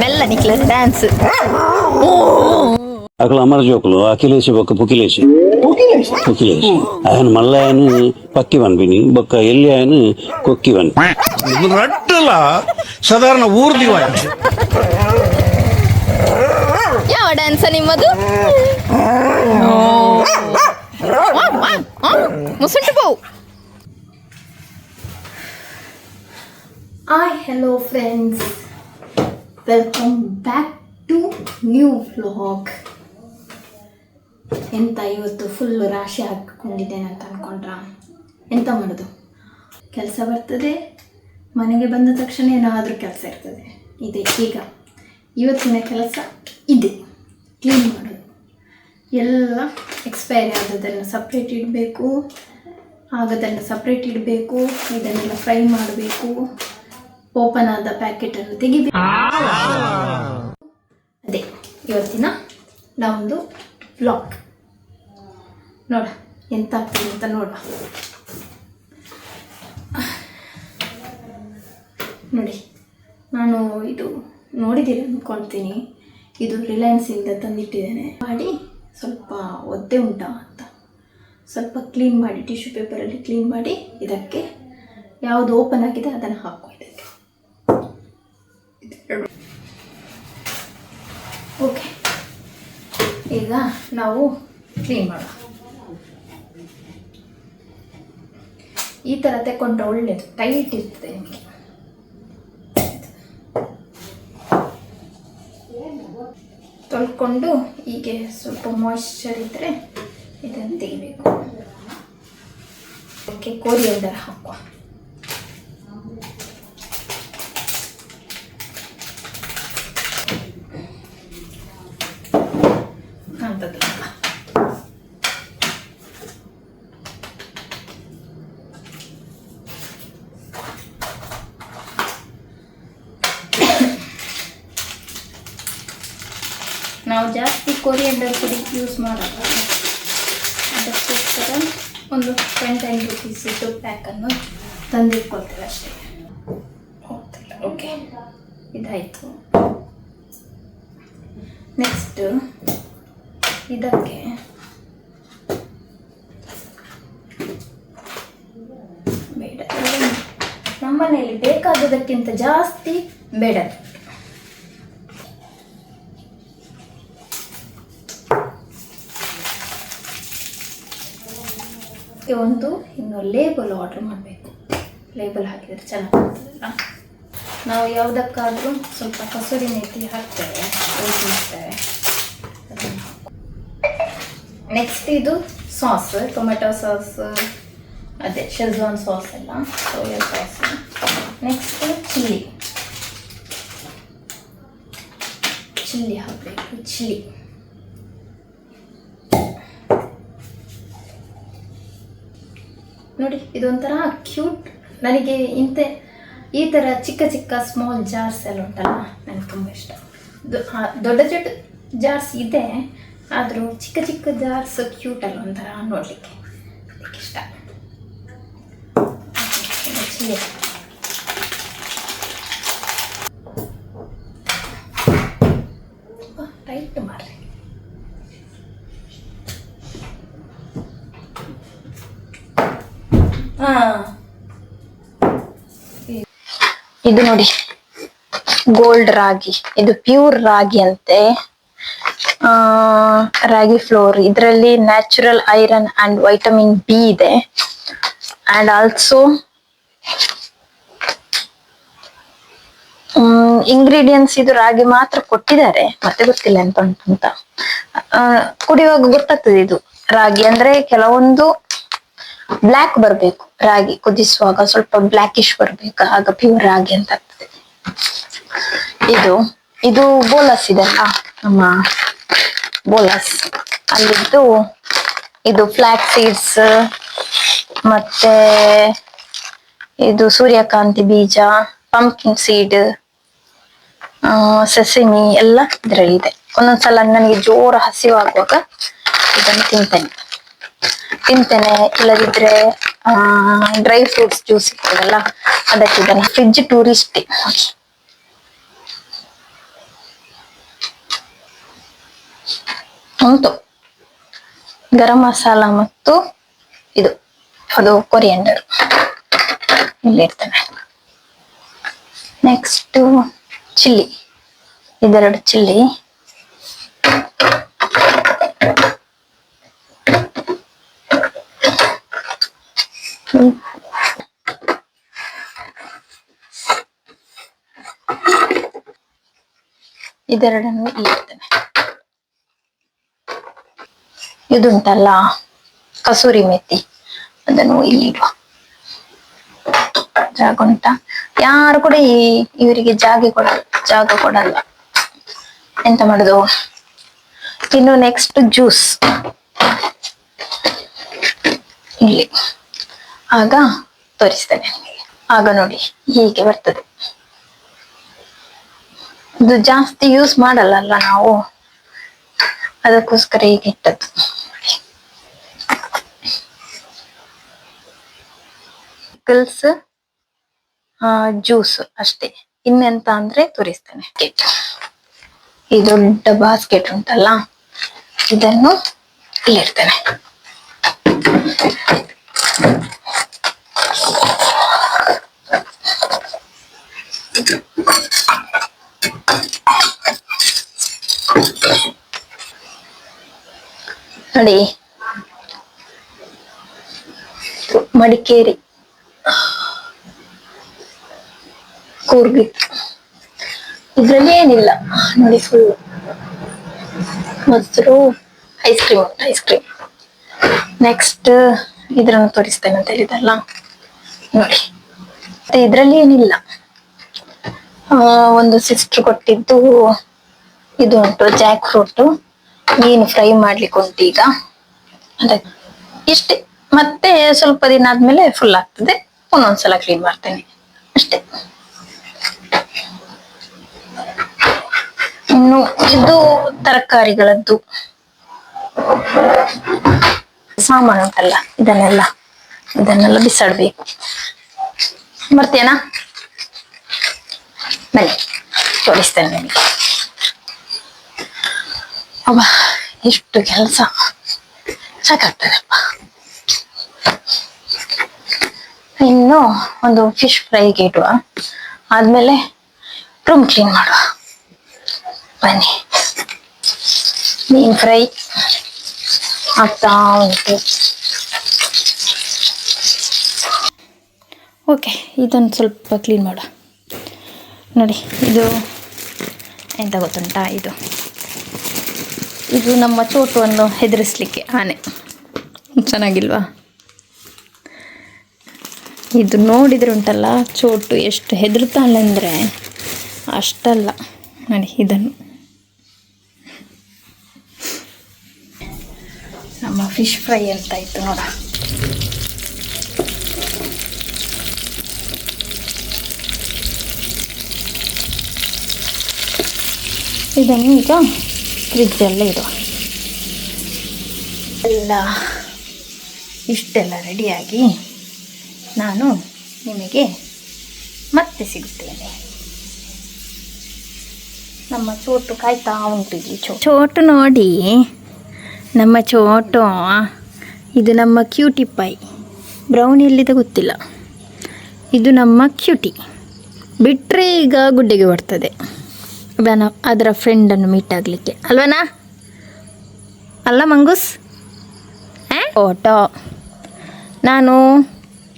మెల్ల నిఖిలేష్ డాన్స్ అక్కడ అమర జోకులు అఖిలేష్ బొక్క పుకిలేష్ పుకిలేష్ ఆయన మళ్ళీ ఆయన పక్కివన్ విని బొక్క ఎల్లి ఆయన కొక్కివన్ ರಟ್ಟಲ್ಲ ಸಾಧಾರಣ ಊರ್ದಿವ ಯಾವ ಡ್ಯಾನ್ಸ ನಿಮ್ಮದು ಮುಸುಂಟು ಪೋ Hi, hello friends. Welcome back to new vlog. ಎಂತ ಇವತ್ತು ಫುಲ್ಲು ರಾಶಿ ಹಾಕ್ಕೊಂಡಿದ್ದೇನೆ ಅಂತ ಅಂದ್ಕೊಂಡ್ರ ಎಂತ ಮಾಡೋದು, ಕೆಲಸ ಬರ್ತದೆ, ಮನೆಗೆ ಬಂದ ತಕ್ಷಣ ಏನಾದರೂ ಕೆಲಸ ಇರ್ತದೆ. ಇದೆ ಈಗ ಇವತ್ತಿನ ಕೆಲಸ ಇದೆ, ಕ್ಲೀನ್ ಮಾಡೋದು. ಎಲ್ಲ ಎಕ್ಸ್ಪೈರಿ ಆದದನ್ನು ಸಪ್ರೇಟ್ ಇಡಬೇಕು, ಆಗದನ್ನು ಸಪ್ರೇಟ್ ಇಡಬೇಕು, ಇದನ್ನೆಲ್ಲ ಫ್ರೈ ಮಾಡಬೇಕು, ಓಪನ್ ಆದ ಪ್ಯಾಕೆಟನ್ನು ತೆಗಿಬೇಕು. ಅದೇ ಇವತ್ತಿನ ನಮ್ಮದು ವ್ಲಾಗ್. ನೋಡ ಎಂತ ಆಗ್ತದೆ ಅಂತ ನೋಡುವ. ನೋಡಿ, ನಾನು ಇದು ನೋಡಿದ್ದೀರಿ ಅಂದ್ಕೊಳ್ತೀನಿ, ಇದು ರಿಲಯನ್ಸಿಂದ ತಂದಿಟ್ಟಿದ್ದೇನೆ. ಮಾಡಿ ಸ್ವಲ್ಪ ಒದ್ದೆ ಉಂಟಾ ಅಂತ ಸ್ವಲ್ಪ ಕ್ಲೀನ್ ಮಾಡಿ ಟಿಶ್ಯೂ ಪೇಪರಲ್ಲಿ ಕ್ಲೀನ್ ಮಾಡಿ ಇದಕ್ಕೆ ಯಾವುದು ಓಪನ್ ಆಗಿದೆ ಅದನ್ನು ಹಾಕೋ. ಇದಕ್ಕೆ ಓಕೆ, ಈಗ ನಾವು ಕ್ಲೀನ್ ಮಾಡುವ. ಈ ಥರ ತಗೊಂಡ್ರೆ ಒಳ್ಳೆಯದು, ಟೈಟ್ ಇರ್ತದೆ ನಿಮಗೆ. ತೊಳ್ಕೊಂಡು ಹೀಗೆ ಸ್ವಲ್ಪ ಮಾಯ್ಶ್ಚರ್ ಇದ್ದರೆ ಇದನ್ನು ತೆಗಿಬೇಕು. ಅದಕ್ಕೆ ಕೋರಿಯಂಡರ್ ಹಾಕುವ. ನಾವು ಜಾಸ್ತಿ ಕೊರಿಯಂಡರ್ ಪುಡಿ ಯೂಸ್ ಮಾಡಲ್ಲ, ಅದಕ್ಕೋಸ್ಕರ ಒಂದು 10 rupees ಪ್ಯಾಕನ್ನು ತಂದಿಟ್ಕೊಳ್ತೇವೆ ಅಷ್ಟೇ. ಓಕೆ, ಇದಾಯಿತು. ನೆಕ್ಸ್ಟ್ ಇದಕ್ಕೆ ಬೇಡ, ನಮ್ಮನೆಯಲ್ಲಿ ಬೇಕಾದದಕ್ಕಿಂತ ಜಾಸ್ತಿ ಬೇಡ. ಒಂದು ಇನ್ನು ಲೇಬಲ್ ಆರ್ಡರ್ ಮಾಡಬೇಕು. ಲೇಬಲ್ ಹಾಕಿದರೆ ಚೆನ್ನಾಗಿರ್ತದಲ್ಲ. ನಾವು ಯಾವುದಕ್ಕಾದರೂ ಸ್ವಲ್ಪ ಕಸೂರಿ ಮೇಥಿ ಹಾಕ್ತೇವೆ, ಯೂಸ್ ಮಾಡ್ತೇವೆ. ನೆಕ್ಸ್ಟ್ ಇದು ಸಾಸ್, ಟೊಮೆಟೊ ಸಾಸ್, ಅದೇ ಶೆಜ್ವಾನ್ ಸಾಸ್ ಎಲ್ಲ, ಸೋಯಾ ಸಾಸ್. ನೆಕ್ಸ್ಟ್ ಚಿಲ್ಲಿ ಹಾಕಬೇಕು. ಚಿಲ್ಲಿ ನೋಡಿ, ಇದೊಂಥರ ಕ್ಯೂಟ್. ನನಗೆ ಈ ಥರ ಚಿಕ್ಕ ಚಿಕ್ಕ ಸ್ಮಾಲ್ ಜಾರ್ಸ್ ಎಲ್ಲ ಉಂಟಲ್ಲ, ನನಗೆ ತುಂಬ ಇಷ್ಟ. ದೊಡ್ಡ ದೊಡ್ಡ ಜಾರ್ಸ್ ಇದೆ, ಆದರೂ ಚಿಕ್ಕ ಚಿಕ್ಕ ಜಾರ್ಸ್ ಕ್ಯೂಟ್ ಅಲ್ಲ, ಒಂಥರ ನೋಡಲಿಕ್ಕೆ ಅದಕ್ಕೆ ಇಷ್ಟ. ಚಿಲ್ಲಿ ಟೈಟ್ ಮಾಡ್ರಿ. ಇದು ನೋಡಿ, ಗೋಲ್ಡ್ ರಾಗಿ, ಇದು ಪ್ಯೂರ್ ರಾಗಿ ಅಂತೆ. ರಾಗಿ ಫ್ಲೋರ್, ಇದರಲ್ಲಿ natural iron and vitamin B ಇದೆ. ಅಂಡ್ ಆಲ್ಸೋ ಇಂಗ್ರೀಡಿಯೆಂಟ್ಸ್ ಇದು ರಾಗಿ ಮಾತ್ರ ಕೊಟ್ಟಿದ್ದಾರೆ, ಮತ್ತೆ ಗೊತ್ತಿಲ್ಲ ಎಂತ ಉಂಟು ಅಂತ. ಕುಡಿಯುವಾಗ ಗೊತ್ತಾಗ್ತದೆ ಇದು ರಾಗಿ ಅಂದ್ರೆ. ಕೆಲವೊಂದು ಬ್ಲ್ಯಾಕ್ ಬರ್ಬೇಕು, ರಾಗಿ ಕುದಿಸುವಾಗ ಸ್ವಲ್ಪ ಬ್ಲ್ಯಾಕಿಶ್ ಬರ್ಬೇಕು, ಆಗ ಪ್ಯೂರ್ ರಾಗಿ ಅಂತ ಆಗ್ತದೆ. ಇದು ಬೋಲಸ್ ಇದೆಲ್ಲ, ನಮ್ಮ ಬೋಲಸ್ ಅಲ್ಲಿದ್ದು. ಇದು ಫ್ಲಾಕ್ ಸೀಡ್ಸ್, ಮತ್ತೆ ಇದು ಸೂರ್ಯಕಾಂತಿ ಬೀಜ, ಪಂಪ್ಕಿನ್ ಸೀಡ್, ಸೆಸಮಿ ಎಲ್ಲ ಇದರಲ್ಲಿದೆ. ಒಂದೊಂದ್ಸಲ ನನಗೆ ಜೋರ ಹಸಿವಾಗುವಾಗ ಇದನ್ನು ತಿಂತೇನೆ. ಇಲ್ಲದಿದ್ರೆ ಡ್ರೈ ಫ್ರೂಟ್ಸ್ ಜ್ಯೂಸ್ ಇರ್ತದಲ್ಲ, ಅದಕ್ಕೆ ಇದನ್ನು ಫ್ರಿಡ್ಜ್ ಟೂರಿಸ್ಟ್. ಉಂಟು ಗರಂ ಮಸಾಲ ಮತ್ತು ಅದು ಕೊರಿಯಂಡರ್ ಇಲ್ಲಿ ಇರ್ತೇನೆ. ನೆಕ್ಸ್ಟ್ ಚಿಲ್ಲಿ, ಇದೆರಡು ಚಿಲ್ಲಿ. ಇದೆರಡನ್ನು ಇರ್ತೇನೆ. ಇದುಂಟಲ್ಲ ಕಸೂರಿ ಮೆಥಿ, ಅದನ್ನು ಇಲ್ಲಿ ಇಡುವ. ಜಾಗ ಉಂಟ? ಯಾರು ಕೂಡ ಇವರಿಗೆ ಜಾಗ ಕೊಡಲ್ಲ. ಎಂತ ಮಾಡುದು? ಇನ್ನು ನೆಕ್ಸ್ಟ್ ಜ್ಯೂಸ್ ಇಲ್ಲಿ, ಆಗ ತೋರಿಸ್ತೇನೆ ನಿಮಗೆ. ಆಗ ನೋಡಿ ಹೀಗೆ ಬರ್ತದೆ. ಇದು ಜಾಸ್ತಿ ಯೂಸ್ ಮಾಡಲ್ಲ ನಾವು, ಅದಕ್ಕೋಸ್ಕರ ಹೀಗೆ ಇಟ್ಟದ್ದು. ಪಿಕಲ್ಸ್, ಜ್ಯೂಸ್ ಅಷ್ಟೇ. ಇನ್ನೆಂತ ಅಂದ್ರೆ ತೋರಿಸ್ತೇನೆ. ಈ ದೊಡ್ಡ ಬಾಸ್ಕೆಟ್ ಉಂಟಲ್ಲ, ಇದನ್ನು ಇಲ್ಲಿಡ್ತೇನೆ. ನೋಡಿ, ಮಡಿಕೇರಿ ಕೂರ್ಗ್, ಇದ್ರಲ್ಲಿ ಏನಿಲ್ಲ ನೋಡಿ, ಫುಲ್ ಮೊಸರು, ಐಸ್ ಕ್ರೀಮ್ ಉಂಟು, ಐಸ್ ಕ್ರೀಮ್. ನೆಕ್ಸ್ಟ್ ಇದ್ರನ್ನು ತೋರಿಸ್ತೇನೆ ಅಂತ ಹೇಳಿದಲ್ಲ ನೋಡಿ. ಮತ್ತೆ ಇದ್ರಲ್ಲಿ ಏನಿಲ್ಲ. ಒಂದು ಸಿಸ್ಟರ್ ಕೊಟ್ಟಿದ್ದು ಇದು ಉಂಟು, ಜಾಕ್ ಫ್ರೂಟ್, ಮೀನು ಫ್ರೈ ಮಾಡ್ಲಿಕ್ಕೆ ಉಂಟು ಈಗ. ಇಷ್ಟೇ. ಮತ್ತೆ ಸ್ವಲ್ಪ ದಿನ ಆದ್ಮೇಲೆ ಫುಲ್ ಆಗ್ತದೆ, ಒಂದೊಂದ್ಸಲ ಕ್ಲೀನ್ ಮಾಡ್ತೇನೆ ಅಷ್ಟೇ. ಇನ್ನು ಇದು ತರಕಾರಿಗಳದ್ದು ಸಾಮಾನು ಉಂಟಲ್ಲ, ಇದನ್ನೆಲ್ಲ ಬಿಸಾಡ್ಬೇಕು. ಬರ್ತೀಯನಾ? ಬನ್ನಿ ತೋರಿಸ್ತೇನೆ ನಿಮಗೆ. ಅಬ್ಬ, ಎಷ್ಟು ಕೆಲಸ, ಸಾಕಾಗ್ತದಪ್ಪ. ಇನ್ನು ಒಂದು ಫಿಶ್ ಫ್ರೈಗೆ ಇಡುವ, ಆದ್ಮೇಲೆ ರೂಮ್ ಕ್ಲೀನ್ ಮಾಡುವ. ಬನ್ನಿ. ಮೀನ್ ಫ್ರೈ ಆಗ್ತಾ ಉಂಟು. ಓಕೆ, ಇದನ್ನು ಸ್ವಲ್ಪ ಕ್ಲೀನ್ ಮಾಡುವ. ನೋಡಿ, ಇದು ಎಂತ ಗೊತ್ತುಂಟಾ, ಇದು ನಮ್ಮ ಚೋಟುವನ್ನು ಹೆದರಿಸ್ಲಿಕ್ಕೆ ಆನೆ. ಚೆನ್ನಾಗಿಲ್ವಾ? ಇದು ನೋಡಿದ್ರೆ ಉಂಟಲ್ಲ, ಚೋಟು ಎಷ್ಟು ಹೆದರ್ತಾಳೆ ಅಂದರೆ ಅಷ್ಟಲ್ಲ. ನೋಡಿ, ಇದನ್ನು ನಮ್ಮ ಫಿಶ್ ಫ್ರೈ ಅಂತ ಇತ್ತು ನೋಡ. ಇದನ್ನು ಈಗ ಫ್ರಿಜ್ಜಲ್ಲೇ ಇಡುವ. ಇಷ್ಟೆಲ್ಲ ರೆಡಿಯಾಗಿ ನಾನು ನಿಮಗೆ ಮತ್ತೆ ಸಿಗುತ್ತೇನೆ. ನಮ್ಮ ಚೋಟು ಕಾಯ್ತಾ ಉಂಟು. ಇಲ್ಲಿ ಚೋಟು ನೋಡಿ, ನಮ್ಮ ಚೋಟು. ಇದು ನಮ್ಮ ಕ್ಯೂಟಿ ಪೈ. ಬ್ರೌನಿ ಎಲ್ಲಿದೆ ಗೊತ್ತಿಲ್ಲ. ಇದು ನಮ್ಮ ಕ್ಯೂಟಿ. ಬಿಟ್ಟರೆ ಈಗ ಗುಡ್ಡೆಗೆ ಬರ್ತದೆ ಅದರ ಫ್ರೆಂಡನ್ನು ಮೀಟ್ ಆಗಲಿಕ್ಕೆ, ಅಲ್ವನಾ? ಅಲ್ಲ ಮಂಗೂಸ್? ಓಟೋ. ನಾನು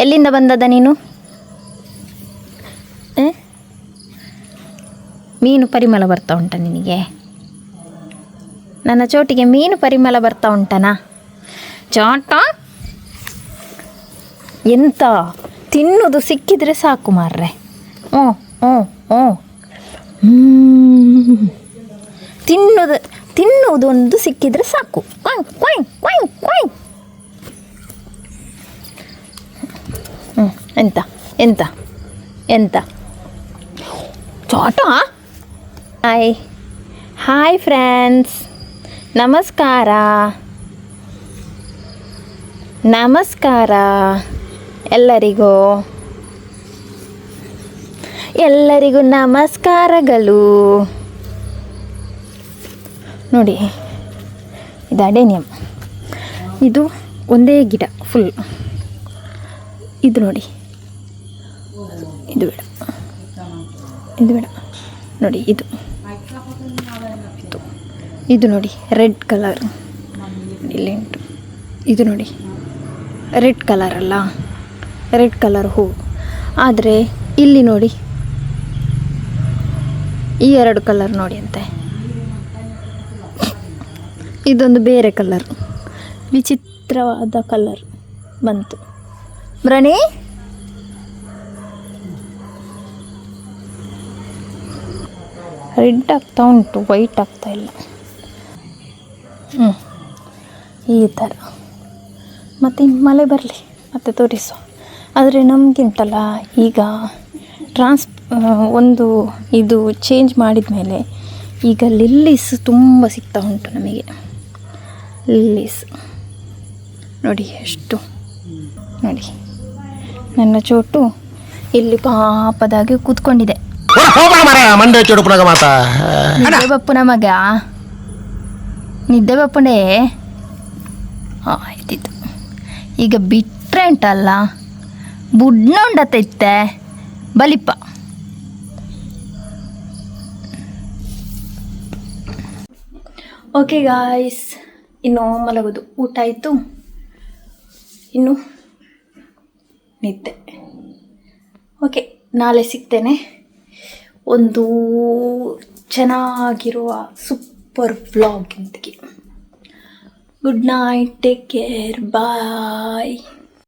ಎಲ್ಲಿಂದ ಬಂದದ ನೀನು? ಮೀನು ಪರಿಮಳ ಬರ್ತಾ ಉಂಟ ನಿನಗೆ? ನನ್ನ ಚೋಟಿಗೆ ಮೀನು ಪರಿಮಳ ಬರ್ತಾ ಉಂಟನಾ? ಚೋಟ ಎಂತ ತಿನ್ನುವುದು ಸಿಕ್ಕಿದ್ರೆ ಸಾಕು ಮಾರ್ರೆ. ತಿನ್ನುವುದು ಒಂದು ಸಿಕ್ಕಿದ್ರೆ ಸಾಕು. ಎಂತ ಎಂತ ಎಂತ ಚೋಟ? ಹಾಯ್ ಫ್ರೆಂಡ್ಸ್, ನಮಸ್ಕಾರ ಎಲ್ಲರಿಗೂ ನಮಸ್ಕಾರಗಳು. ನೋಡಿ, ಇದು ಅಡೇನಿಯಂ. ಇದು ಒಂದೇ ಗಿಡ ಫುಲ್. ಇದು ನೋಡಿ, ಇದು ಬೇಡ, ಇದು ಬೇಡ ನೋಡಿ, ಇದು ನೋಡಿ ರೆಡ್ ಕಲರ್ ಇಲ್ಲಿ ಉಂಟು. ಇದು ನೋಡಿ ರೆಡ್ ಕಲರ್ ಅಲ್ಲ, ರೆಡ್ ಕಲರ್ ಹೂ. ಆದರೆ ಇಲ್ಲಿ ನೋಡಿ ಈ 2 ಕಲರ್ ನೋಡಿ ಅಂತೆ. ಇದೊಂದು ಬೇರೆ ಕಲರ್, ವಿಚಿತ್ರವಾದ ಕಲರ್ ಬಂತು. ಬ್ರಣಿ ರೆಡ್ ಆಗ್ತಾ ಉಂಟು, ವೈಟ್ ಆಗ್ತಾ ಇಲ್ಲ. ಈ ಥರ ಮತ್ತು ಮಳೆ ಬರಲಿ ಮತ್ತೆ ತೋರಿಸು. ಆದರೆ ನಮಗಿಂತಲ್ಲ ಈಗ ಒಂದು ಇದು ಚೇಂಜ್ ಮಾಡಿದ ಮೇಲೆ ಈಗ ಲಿಲ್ಲೀಸ್ ತುಂಬ ಸಿಗ್ತಾ ಉಂಟು ನಮಗೆ. ಲಿಲ್ಲೀಸ್ ನೋಡಿ ಎಷ್ಟು, ನೋಡಿ ನನ್ನ ಚೋಟು ಇಲ್ಲಿ ಪಾಪದಾಗಿ ಕೂತ್ಕೊಂಡಿದೆ. ನಿದ್ದೆ ಬಪ್ಪುನ ಮಗ, ನಿದ್ದೆ ಬಪ್ಪುನೇ ಆಯ್ತಿತ್ತು. ಈಗ ಬಿಟ್ಟರೆ ಉಂಟಲ್ಲ ಬುಡ್ನ ಉಂಡತೈತೆ ಬಲಿಪ್ಪ. ಓಕೆ ಗಾಯ್ಸ್, ಇನ್ನು ಮಲಗೋದು. ಊಟ ಆಯಿತು, ಇನ್ನು ನಿದ್ದೆ. ಓಕೆ, ನಾಳೆ ಸಿಗ್ತೇನೆ ಒಂದು ಚೆನ್ನಾಗಿರುವ ಸೂಪರ್ ವ್ಲಾಗ್ ಇಂತಿಗೆ. ಗುಡ್ ನೈಟ್, ಟೇಕ್ ಕೇರ್, ಬಾಯ್.